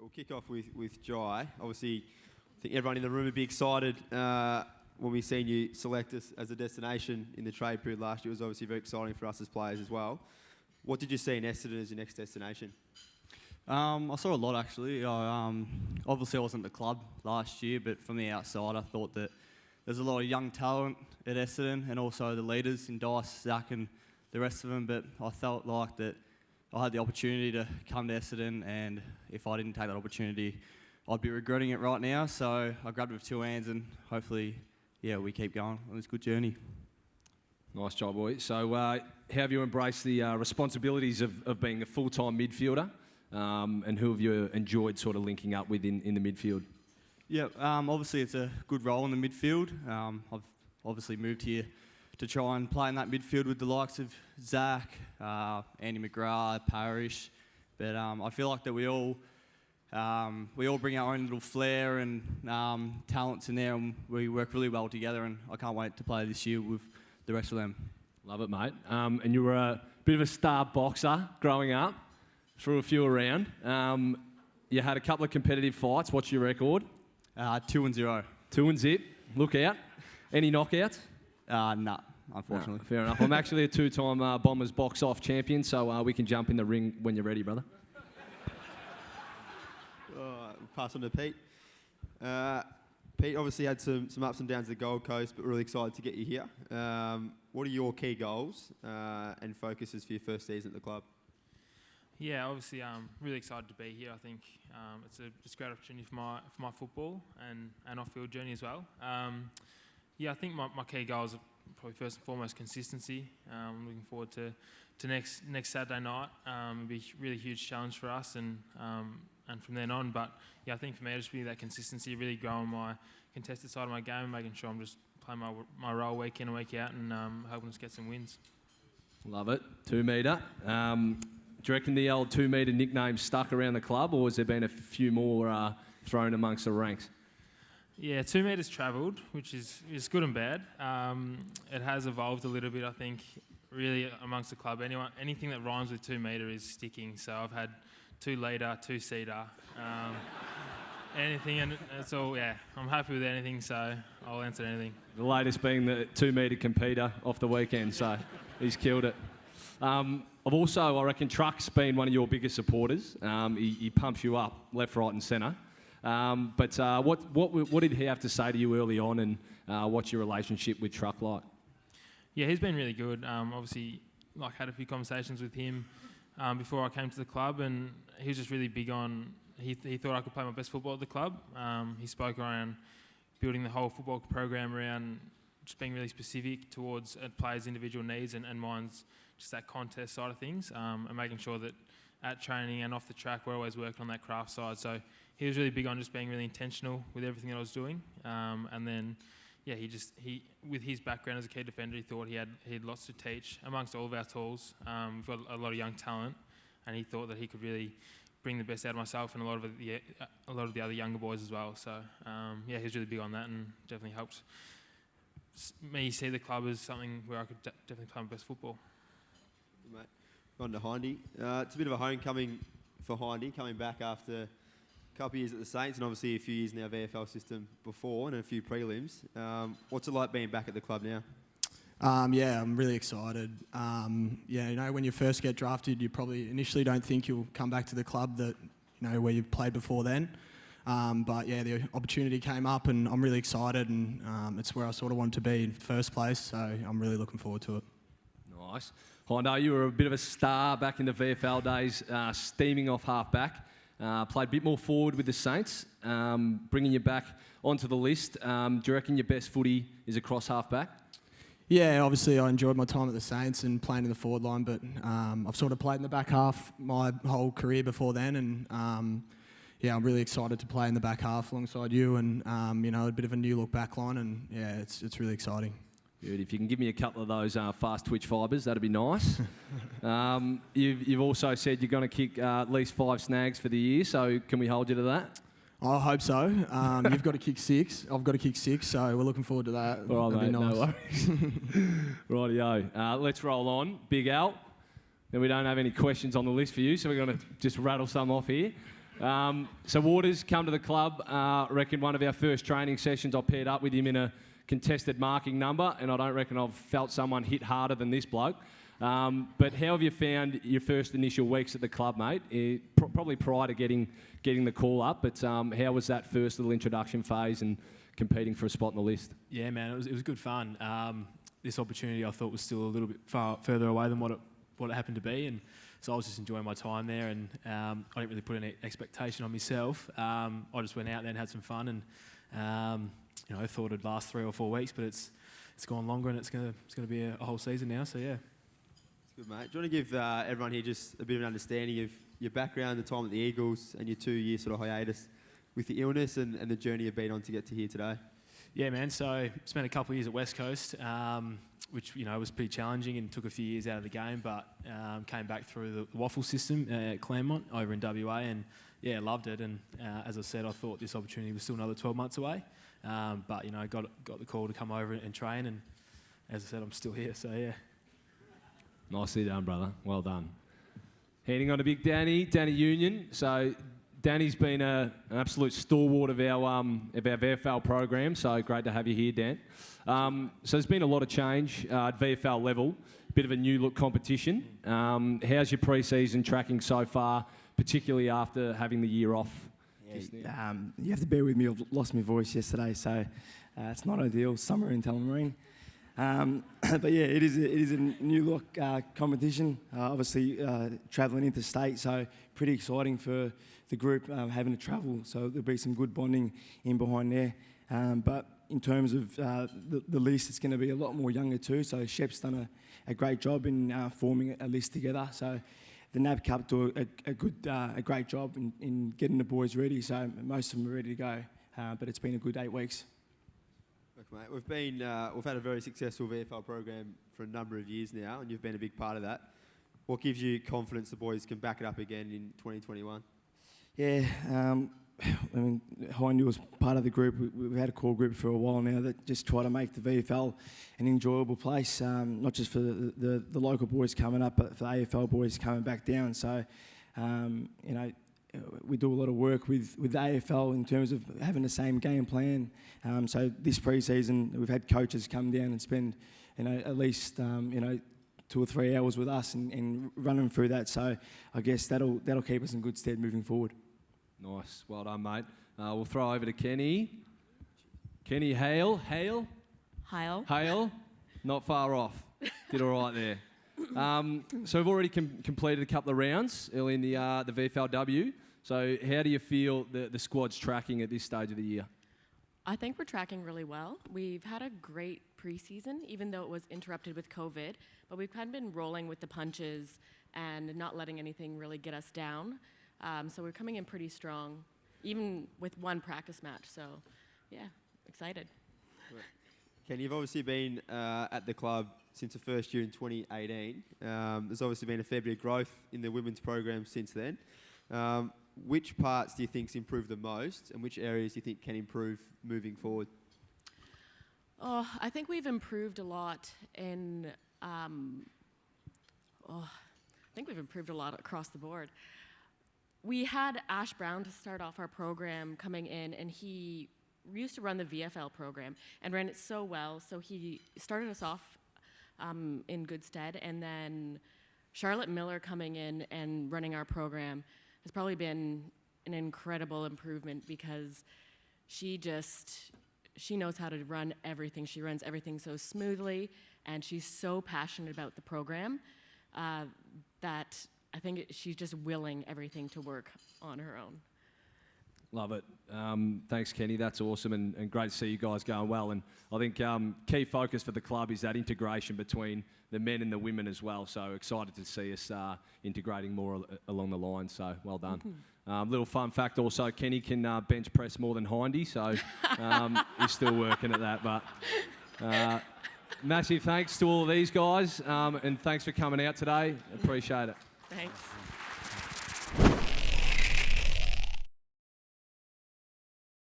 we'll kick off with Jai. Obviously, I think everyone in the room would be excited when we seen you select us as a destination in the trade period last year. It was obviously very exciting for us as players as well. What did you see in Essendon as your next destination? I saw a lot actually. Obviously, I wasn't at the club last year, but from the outside, I thought that there's a lot of young talent at Essendon, and also the leaders in Dice, Zach, and the rest of them. But I felt like that I had the opportunity to come to Essendon, and if I didn't take that opportunity, I'd be regretting it right now. So I grabbed it with two hands, and hopefully, we keep going on this good journey. Nice job, boy. So how have you embraced the responsibilities of being a full-time midfielder? And who have you enjoyed sort of linking up with in the midfield? Yeah, obviously it's a good role in the midfield. I've obviously moved here to try and play in that midfield with the likes of Zach, Andy McGrath, Parrish. But I feel like that we all bring our own little flair and talents in there, and we work really well together, and I can't wait to play this year with the rest of them. Love it, mate. And you were a bit of a star boxer growing up. Threw a few around. You had a couple of competitive fights. What's your record? 2-0. 2-0. Look out. Any knockouts? Nah, unfortunately. No, fair enough. I'm actually a two-time Bombers box-off champion, so we can jump in the ring when you're ready, brother. We'll pass on to Pete. Pete obviously had some ups and downs at the Gold Coast, but really excited to get you here. What are your key goals and focuses for your first season at the club? Yeah, obviously I'm really excited to be here. I think it's a great opportunity for my football and off-field journey as well. I think my key goals are probably first and foremost consistency. I'm looking forward to next Saturday night. It'll be a really huge challenge for us and from then on. But I think for me, it'll just be that consistency, really growing my contested side of my game, making sure I'm just playing my role week in and week out, and helping us get some wins. Love it. 2 metre. Do you reckon the old 2 metre nickname stuck around the club, or has there been a few more thrown amongst the ranks? Yeah, 2 metres travelled, which is good and bad. It has evolved a little bit, I think, really amongst the club. Anything that rhymes with 2 metre is sticking. So I've had 2 litre, 2 seater, anything, and it's all, I'm happy with anything, so I'll answer anything. The latest being the 2 metre competitor off the weekend, so he's killed it. I've also, I reckon, Truck's been one of your biggest supporters. He pumps you up left, right and centre. But what did he have to say to you early on, and what's your relationship with Truck like? Yeah, he's been really good. Obviously, had a few conversations with him before I came to the club, and he was just really big on, he thought I could play my best football at the club. He spoke around building the whole football program around just being really specific towards a player's individual needs, and mine's just that contest side of things, and making sure that at training and off the track we're always working on that craft side. So he was really big on just being really intentional with everything that I was doing, and then he with his background as a key defender, he thought he had lots to teach amongst all of our tools. We've got a lot of young talent, and he thought that he could really bring the best out of myself and a lot of the other younger boys as well. So he was really big on that, and definitely helped me see the club as something where I could definitely play my best football. Mate, Ronda Hindi. It's a bit of a homecoming for Hindi, coming back after a couple of years at the Saints, and obviously a few years in our VFL system before, and a few prelims. What's it like being back at the club now? I'm really excited. When you first get drafted, you probably initially don't think you'll come back to the club that where you've played before then. The opportunity came up, and I'm really excited, and it's where I sort of wanted to be in first place, so I'm really looking forward to it. Nice. Hind, you were a bit of a star back in the VFL days, steaming off half-back. Played a bit more forward with the Saints, bringing you back onto the list. Do you reckon your best footy is across half-back? Yeah, obviously I enjoyed my time at the Saints and playing in the forward line, but I've sort of played in the back half my whole career before then, and I'm really excited to play in the back half alongside you, and a bit of a new look back line, and it's really exciting. Good. If you can give me a couple of those fast twitch fibres, that'd be nice. You've also said you're going to kick at least 5 snags for the year, so can we hold you to that? I hope so. You've got to kick 6. I've got to kick 6, so we're looking forward to that. All right, That'd mate, be nice. No worries. Rightio. Let's roll on. Big Al. Then we don't have any questions on the list for you, so we're going to just rattle some off here. So Waters come to the club. Reckon one of our first training sessions, I paired up with him in a contested marking number, and I don't reckon I've felt someone hit harder than this bloke. But how have you found your first initial weeks at the club, mate? Probably prior to getting the call up, but how was that first little introduction phase and competing for a spot on the list? Yeah, man, it was good fun. This opportunity I thought was still a little bit further away than what it happened to be, and so I was just enjoying my time there, and I didn't really put any expectation on myself. I just went out there and had some fun, and I thought it'd last 3 or 4 weeks, but it's gone longer, and it's gonna be a whole season now. So yeah. Good, mate. Do you want to give everyone here just a bit of an understanding of your background, the time at the Eagles, and your 2-year sort of hiatus with the illness and the journey you've been on to get to here today? Yeah, man. So spent a couple of years at West Coast, which was pretty challenging and took a few years out of the game, but came back through the waffle system at Claremont over in WA, and yeah, loved it. And as I said, I thought this opportunity was still another 12 months away, but got the call to come over and train, and as I said, I'm still here. So yeah. Nicely done, brother. Well done. Heading on to big Danny Younan. So Danny's been an absolute stalwart of our VFL program, so great to have you here, Dan. So there's been a lot of change at VFL level, bit of a new look competition. How's your pre-season tracking so far, particularly after having the year off? Yeah, you have to bear with me, I've lost my voice yesterday, so it's not ideal. Summer in Tullamarine. But yeah, it is a new look competition. Obviously, travelling interstate, so pretty exciting for the group having to travel. So there'll be some good bonding in behind there. But in terms of the list, it's going to be a lot more younger too. So Shep's done a great job in forming a list together. So the NAB Cup do a great job in getting the boys ready. So most of them are ready to go. But it's been a good 8 weeks. Mate, we've had a very successful VFL program for a number of years now, and you've been a big part of that. What gives you confidence the boys can back it up again in 2021? Yeah, Hind was part of the group. We've had a core group for a while now that just try to make the VFL an enjoyable place, not just for the local boys coming up, but for the AFL boys coming back down. So, we do a lot of work with the AFL in terms of having the same game plan. So this pre-season, we've had coaches come down and spend, at least 2 or 3 hours with us and running through that. So I guess that'll keep us in good stead moving forward. Nice, well done, mate. We'll throw over to Kenny. Kenny Heil. Not far off. Did all right there. So we've already completed a couple of rounds early in the VFLW. So how do you feel the squad's tracking at this stage of the year? I think we're tracking really well. We've had a great preseason, even though it was interrupted with COVID, but we've kind of been rolling with the punches and not letting anything really get us down. So we're coming in pretty strong, even with one practice match. So, yeah, excited. Ken, you've obviously been at the club since the first year in 2018. There's obviously been a fair bit of growth in the women's program since then. Which parts do you think's improved the most, and which areas do you think can improve moving forward? Oh, I think we've improved a lot in. I think we've improved a lot across the board. We had Ash Brown to start off our program coming in, and he used to run the VFL program and ran it so well. So he started us off in good stead, and then Charlotte Miller coming in and running our program has probably been an incredible improvement because she knows how to run everything. She runs everything so smoothly, and she's so passionate about the program that I think she's just willing everything to work on her own. Love it. Thanks, Kenny. That's awesome and great to see you guys going well. And I think key focus for the club is that integration between the men and the women as well. So excited to see us integrating more along the line. So well done. Little fun fact also, Kenny can bench press more than Hindy. So he's still working at that. But massive thanks to all of these guys. And thanks for coming out today. Appreciate it. Thanks.